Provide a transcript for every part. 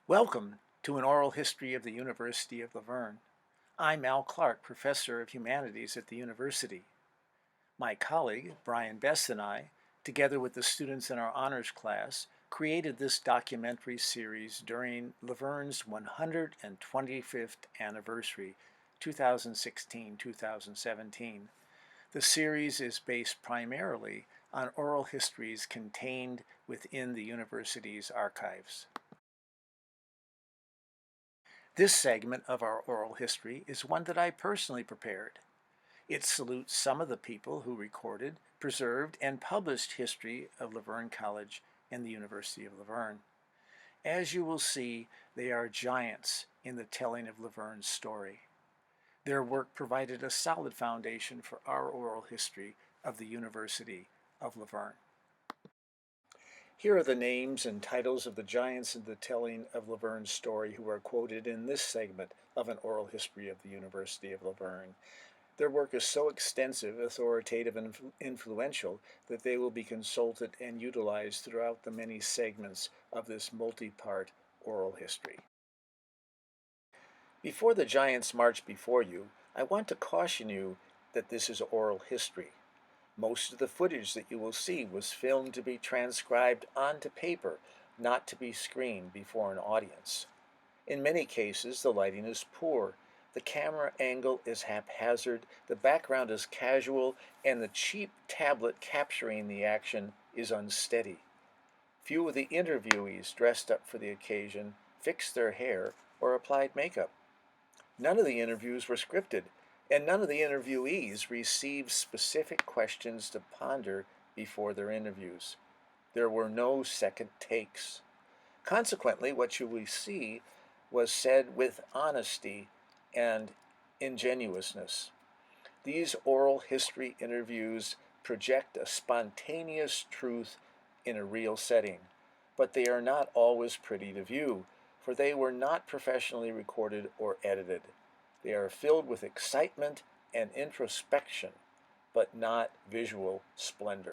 Welcome to an oral history of the University of Laverne. I'm Al Clark, Professor of Humanities at the university. My colleague, Brian Best, and I, together with the students in our honors class, created this documentary series during Laverne's 125th anniversary, 2016-2017. The series is based primarily on oral histories contained within the university's archives. This segment of our oral history is one that I personally prepared. It salutes some of the people who recorded, preserved, and published history of Laverne College and the University of Laverne. As you will see, they are giants in the telling of Laverne's story. Their work provided a solid foundation for our oral history of the University of Laverne. Here are the names and titles of the giants in the telling of Laverne's story who are quoted in this segment of an oral history of the University of Laverne. Their work is so extensive, authoritative, and influential that they will be consulted and utilized throughout the many segments of this multi-part oral history. Before the giants march before you, I want to caution you that this is oral history. Most of the footage that you will see was filmed to be transcribed onto paper, not to be screened before an audience. In many cases, the lighting is poor, the camera angle is haphazard, the background is casual, and the cheap tablet capturing the action is unsteady. Few of the interviewees dressed up for the occasion fixed their hair or applied makeup. None of the interviews were scripted, and none of the interviewees received specific questions to ponder before their interviews. There were no second takes. Consequently, what you will see was said with honesty and ingenuousness. These oral history interviews project a spontaneous truth in a real setting, but they are not always pretty to view, for they were not professionally recorded or edited. They are filled with excitement and introspection, but not visual splendor.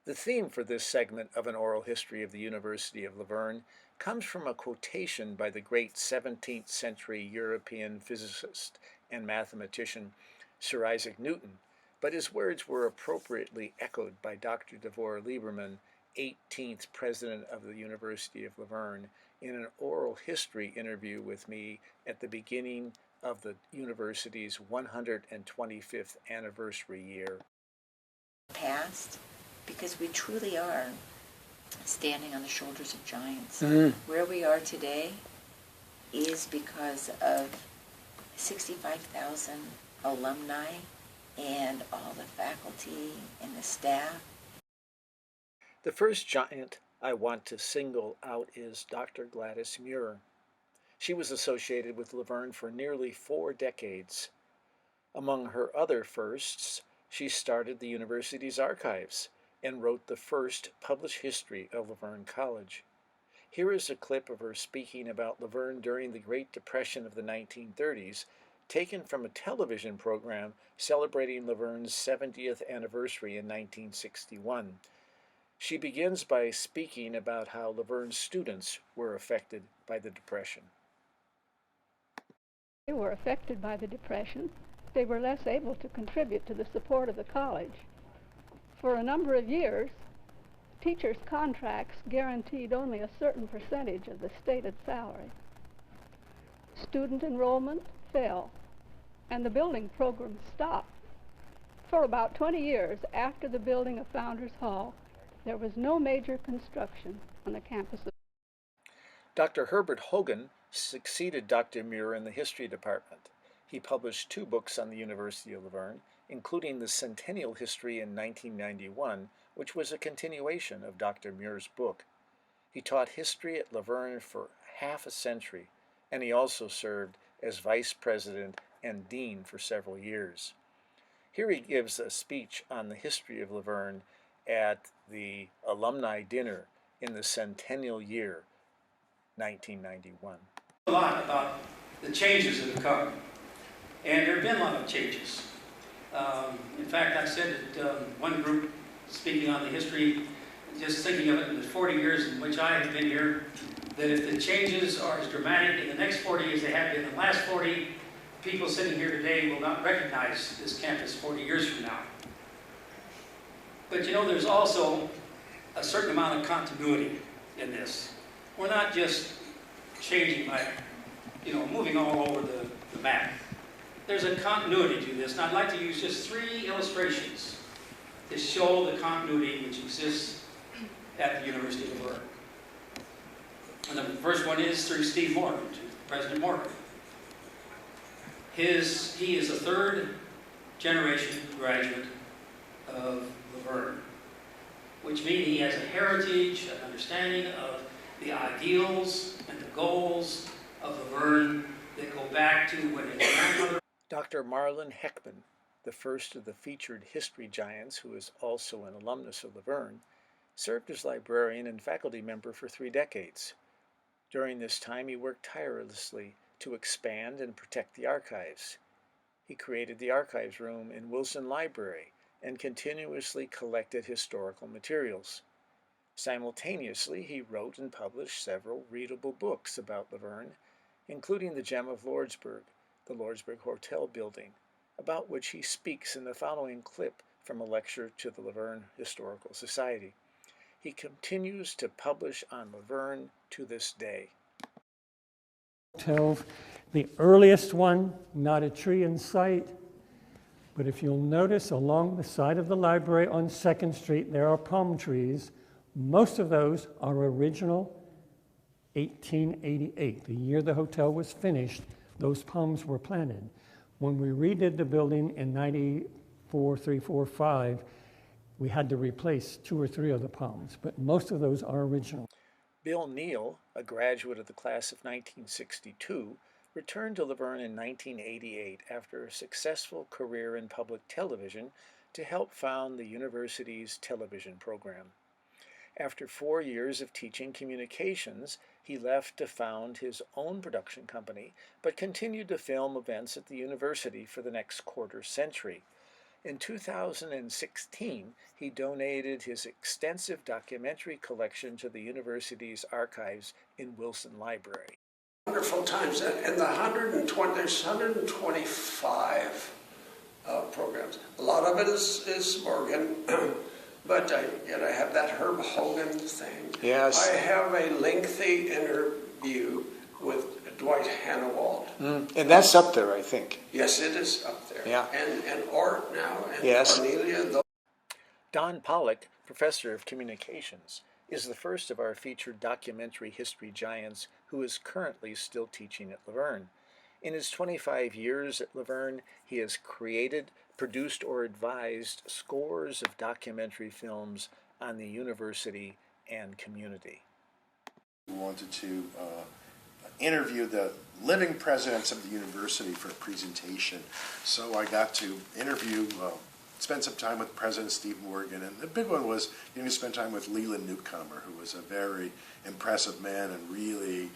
The theme for this segment of an oral history of the University of Laverne comes from a quotation by the great 17th century European physicist and mathematician Sir Isaac Newton, but his words were appropriately echoed by Dr. Devorah Lieberman, 18th president of the University of Laverne, in an oral history interview with me at the beginning of the university's 125th anniversary year. Past, because we truly are standing on the shoulders of giants. Where we are today is because of 65,000 alumni and all the faculty and the staff. The first giant I want to single out is Dr. Gladdys Muir. She was associated with Laverne for nearly 4 decades. Among her other firsts, she started the university's archives and wrote the first published history of Laverne College. Here is a clip of her speaking about Laverne during the Great Depression of the 1930s, taken from a television program celebrating Laverne's 70th anniversary in 1961. She begins by speaking about how Laverne's students were affected by the Depression. They were affected by the Depression. They were less able to contribute to the support of the college. For a number of years, teachers' contracts guaranteed only a certain percentage of the stated salary. Student enrollment fell, and the building program stopped. For about 20 years after the building of Founders Hall, there was no major construction on the campus of. Dr. Herbert Hogan succeeded Dr. Muir in the history department. He published 2 books on the University of Laverne, including the Centennial History in 1991, which was a continuation of Dr. Muir's book. He taught history at Laverne for half a century, and he also served as vice president and dean for several years. Here he gives a speech on the history of Laverne at the alumni dinner in the centennial year, 1991. A lot about the changes that have come, and there have been a lot of changes. In fact, I said at one group, speaking on the history, just thinking of it in the 40 years in which I have been here, that if the changes are as dramatic in the next 40 as they have been in the last 40, people sitting here today will not recognize this campus 40 years from now. But you know, there's also a certain amount of continuity in this. We're not just changing, like, you know, moving all over the map. There's a continuity to this, and I'd like to use just 3 illustrations to show the continuity which exists at the University of Laverne. And the first one is through Steve Morgan, President Morgan. He is a 3rd generation graduate of Laverne, which means he has a heritage, an understanding of the ideals and the goals of Laverne that go back to when his grandmother... Dr. Marlin Heckman, the first of the featured history giants who is also an alumnus of Laverne, served as librarian and faculty member for 3 decades. During this time, he worked tirelessly to expand and protect the archives. He created the archives room in Wilson Library and continuously collected historical materials. Simultaneously, he wrote and published several readable books about Laverne, including The Gem of Lordsburg, the Lordsburg Hotel building, about which he speaks in the following clip from a lecture to the Laverne Historical Society. He continues to publish on Laverne to this day. Hotel, the earliest one, not a tree in sight, but if you'll notice along the side of the library on 2nd Street, there are palm trees. Most of those are original 1888. The year the hotel was finished, those palms were planted. When we redid the building in 94, 3, 4, 5, we had to replace 2 or 3 of the palms, but most of those are original. Bill Neill, a graduate of the class of 1962, returned to Laverne in 1988 after a successful career in public television to help found the university's television program. After 4 years of teaching communications, he left to found his own production company, but continued to film events at the university for the next quarter century. In 2016, he donated his extensive documentary collection to the university's archives in Wilson Library. Wonderful times, and there's 125 programs. A lot of it is Morgan, but I have that Herb Hogan thing. Yes. I have a lengthy interview with Dwight Hannawald. And that's up there, I think. Yes, it is up there. Yeah. And Art now, and Yes. Cornelia. Don Pollock, professor of communications, is the first of our featured documentary history giants who is currently still teaching at Laverne. In his 25 years at Laverne, he has created, produced, or advised scores of documentary films on the university and community. We wanted to interview the living presidents of the university for a presentation. So I got to interview, spend some time with President Steve Morgan, and the big one was to spend time with Leland Newcomer, who was a very impressive man and really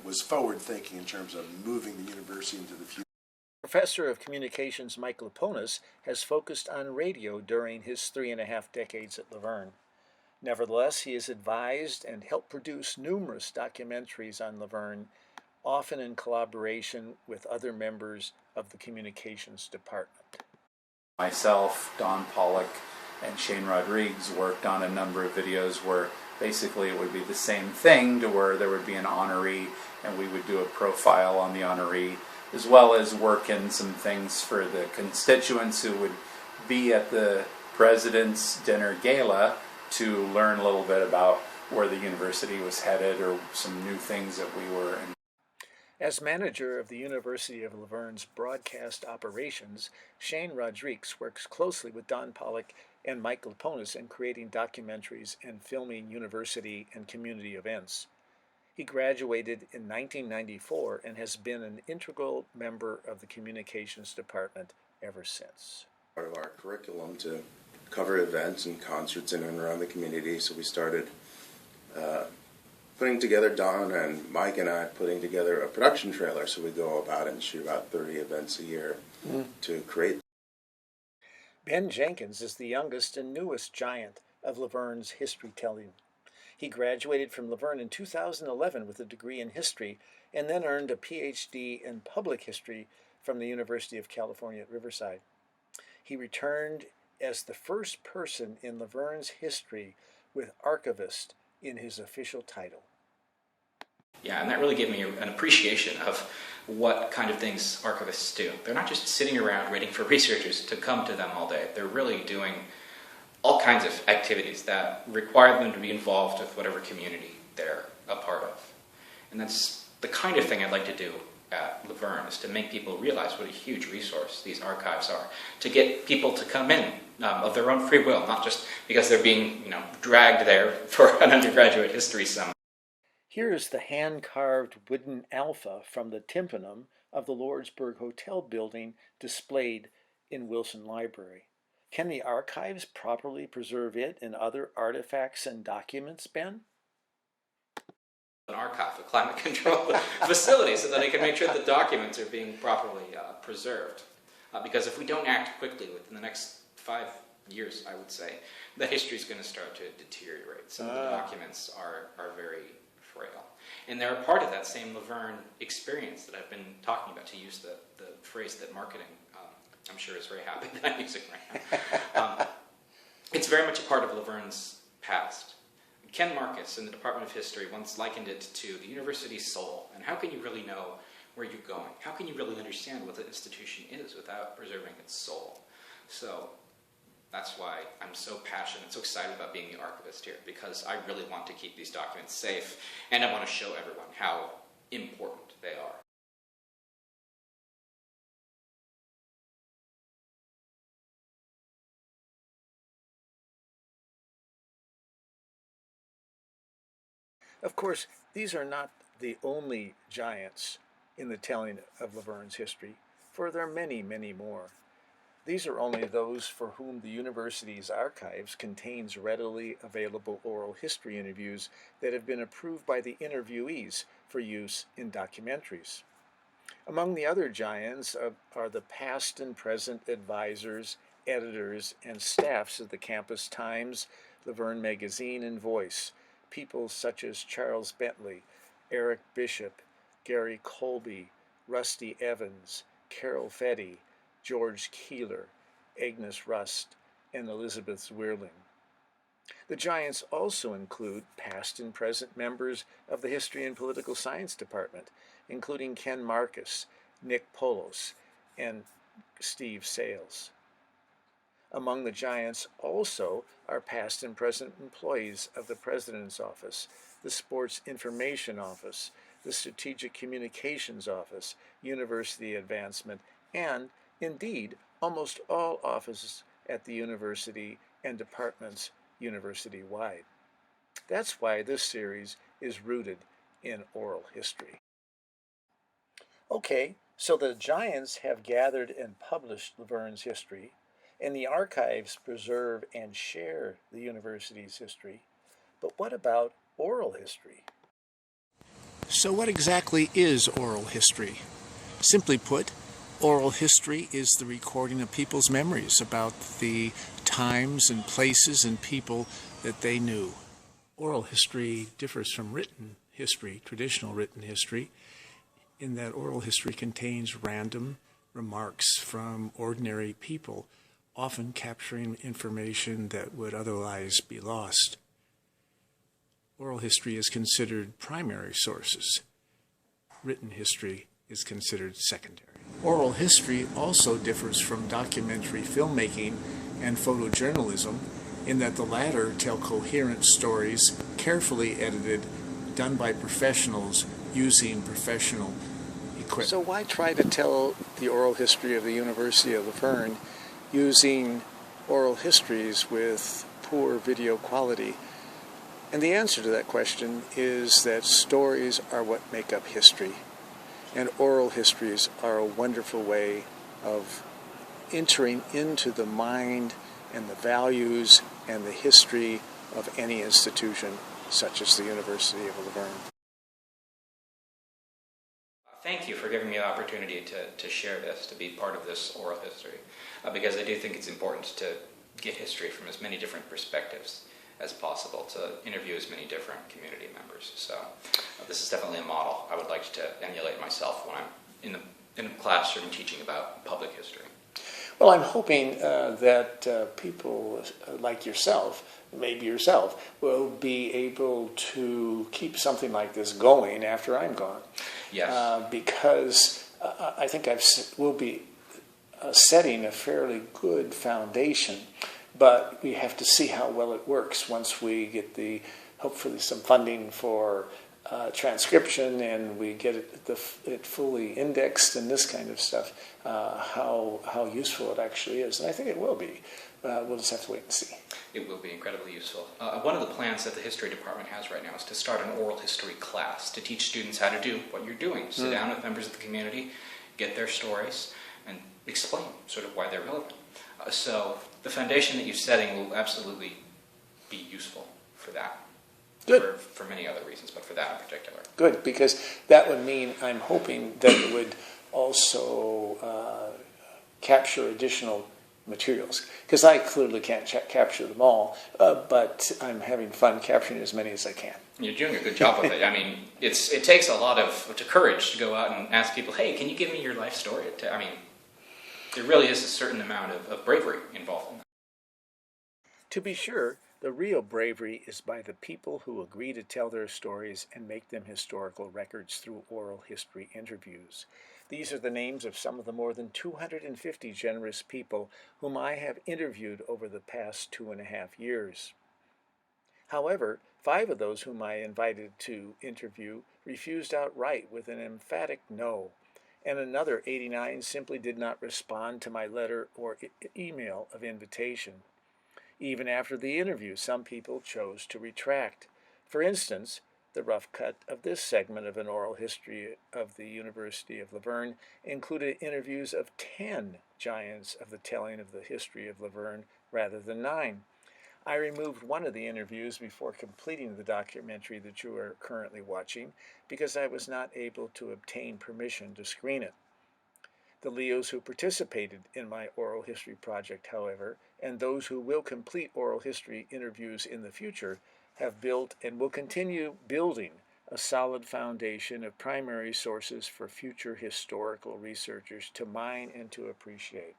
was forward-thinking in terms of moving the university into the future. Professor of Communications Mike Laponis has focused on radio during his 3.5 decades at Laverne. Nevertheless, he has advised and helped produce numerous documentaries on Laverne, often in collaboration with other members of the communications department. Myself, Don Pollock, and Shane Rodrigues worked on a number of videos where basically it would be the same thing, to where there would be an honoree and we would do a profile on the honoree, as well as work in some things for the constituents who would be at the President's Dinner Gala to learn a little bit about where the university was headed or some new things that we were in. As manager of the University of Laverne's broadcast operations, Shane Rodrigues works closely with Don Pollock and Mike Laponis in creating documentaries and filming university and community events. He graduated in 1994 and has been an integral member of the communications department ever since. Part of our curriculum to cover events and concerts in and around the community, so we started putting together, Don and Mike and I putting together a production trailer, so we go about and shoot about 30 events a year to create. Ben Jenkins is the youngest and newest giant of Laverne's history telling. He graduated from Laverne in 2011 with a degree in history and then earned a PhD in public history from the University of California at Riverside. He returned as the first person in Laverne's history with archivist in his official title. Yeah, and that really gave me an appreciation of what kind of things archivists do. They're not just sitting around waiting for researchers to come to them all day. They're really doing all kinds of activities that require them to be involved with whatever community they're a part of. And that's the kind of thing I'd like to do at Laverne, is to make people realize what a huge resource these archives are, to get people to come in of their own free will, not just because they're being dragged there for an undergraduate history seminar. Here is the hand-carved wooden alpha from the tympanum of the Lordsburg Hotel building displayed in Wilson Library. Can the archives properly preserve it and other artifacts and documents, Ben? An archive, a climate control facility, so that I can make sure the documents are being properly preserved. Because if we don't act quickly within the next 5 years, I would say, the history is going to start to deteriorate. Some of the documents are very frail. And they're a part of that same Laverne experience that I've been talking about, to use the phrase that marketing, I'm sure, is very happy that I'm using right now. It's very much a part of Laverne's past. Ken Marcus in the Department of History once likened it to the university's soul. And how can you really know where you're going? How can you really understand what the institution is without preserving its soul? So that's why I'm so passionate and so excited about being the archivist here, because I really want to keep these documents safe, and I want to show everyone how important they are. Of course, these are not the only giants in the telling of Laverne's history, for there are many, many more. These are only those for whom the university's archives contains readily available oral history interviews that have been approved by the interviewees for use in documentaries. Among the other giants are the past and present advisors, editors, and staffs of the Campus Times, Laverne Magazine, and Voice, people such as Charles Bentley, Eric Bishop, Gary Colby, Rusty Evans, Carol Fetty, George Keeler, Agnes Rust, and Elizabeth Zwirling. The giants also include past and present members of the History and Political Science Department, including Ken Marcus, Nick Polos, and Steve Sales. Among the giants also are past and present employees of the President's Office, the Sports Information Office, the Strategic Communications Office, University Advancement, and, indeed, almost all offices at the university and departments university-wide. That's why this series is rooted in oral history. Okay, so the giants have gathered and published Laverne's history, and the archives preserve and share the university's history. But what about oral history? So what exactly is oral history? Simply put, oral history is the recording of people's memories about the times and places and people that they knew. Oral history differs from written history, traditional written history, in that oral history contains random remarks from ordinary people, often capturing information that would otherwise be lost. Oral history is considered primary sources. Written history is considered secondary. Oral history also differs from documentary filmmaking and photojournalism in that the latter tell coherent stories, carefully edited, done by professionals using professional equipment. So why try to tell the oral history of the University of Laverne using oral histories with poor video quality? And the answer to that question is that stories are what make up history. And oral histories are a wonderful way of entering into the mind and the values and the history of any institution, such as the University of Laverne. Thank you for giving me the opportunity to share this, to be part of this oral history, because I do think it's important to get history from as many different perspectives as possible to interview as many different community members. So this is definitely a model I would like to emulate myself when I'm in a classroom teaching about public history. Well, I'm hoping that people like yourself, maybe yourself, will be able to keep something like this going after I'm gone. Yes. Because I think we'll be setting a fairly good foundation, but we have to see how well it works once we get hopefully some funding for transcription and we get it fully indexed and this kind of stuff, how useful it actually is. And I think it will be. We'll just have to wait and see. It will be incredibly useful. One of the plans that the history department has right now is to start an oral history class to teach students how to do what you're doing. Sit down with members of the community, get their stories, and explain sort of why they're relevant. So the foundation that you're setting will absolutely be useful for that. Good. For many other reasons, but for that in particular. Good, because that would mean, I'm hoping, that it would also capture additional materials. Because I clearly can't capture them all, but I'm having fun capturing as many as I can. You're doing a good job with it. I mean, it takes a lot of courage to go out and ask people, hey, can you give me your life story? I mean, there really is a certain amount of bravery involved in that. To be sure, the real bravery is by the people who agree to tell their stories and make them historical records through oral history interviews. These are the names of some of the more than 250 generous people whom I have interviewed over the past 2.5 years. However, 5 of those whom I invited to interview refused outright with an emphatic no, and another 89 simply did not respond to my letter or email of invitation. Even after the interview, some people chose to retract. For instance, the rough cut of this segment of an oral history of the University of Laverne included interviews of 10 giants of the telling of the history of Laverne rather than 9. I removed one of the interviews before completing the documentary that you are currently watching because I was not able to obtain permission to screen it. The Leos who participated in my oral history project, however, and those who will complete oral history interviews in the future, have built and will continue building a solid foundation of primary sources for future historical researchers to mine and to appreciate.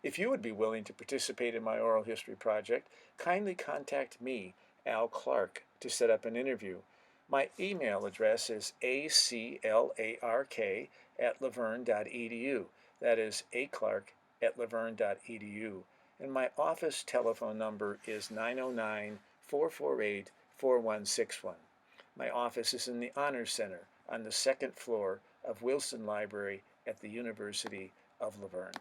If you would be willing to participate in my oral history project, kindly contact me, Al Clark, to set up an interview. My email address is aclark@laverne.edu. That is aclark@laverne.edu. And my office telephone number is 909-448-4161. My office is in the Honors Center on the 2nd floor of Wilson Library at the University of Laverne.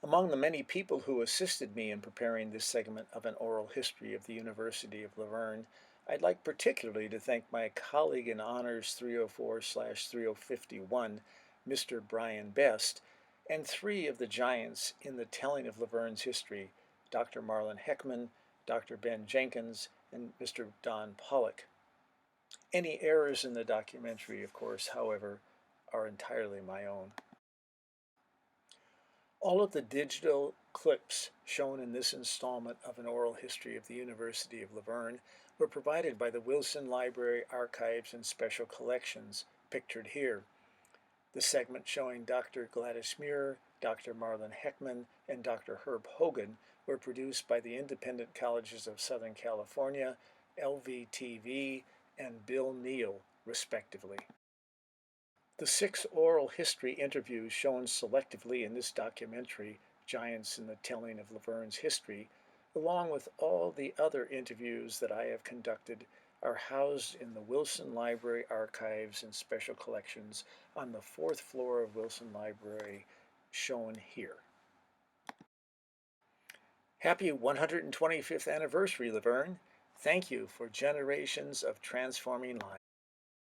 Among the many people who assisted me in preparing this segment of an oral history of the University of Laverne, I'd like particularly to thank my colleague in Honors 304/3051, Mr. Brian Best, and 3 of the giants in the telling of Laverne's history, Dr. Marlin Heckman, Dr. Ben Jenkins, and Mr. Don Pollock. Any errors in the documentary, of course, however, are entirely my own. All of the digital clips shown in this installment of an oral history of the University of Laverne were provided by the Wilson Library Archives and Special Collections, pictured here. The segment showing Dr. Gladdys Muir, Dr. Marlin Heckman, and Dr. Herb Hogan were produced by the Independent Colleges of Southern California, LVTV, and Bill Neill, respectively. The 6 oral history interviews shown selectively in this documentary, Giants in the Telling of Laverne's History, along with all the other interviews that I have conducted, are housed in the Wilson Library Archives and Special Collections on the 4th floor of Wilson Library, shown here. Happy 125th anniversary, Laverne. Thank you for generations of transforming lives.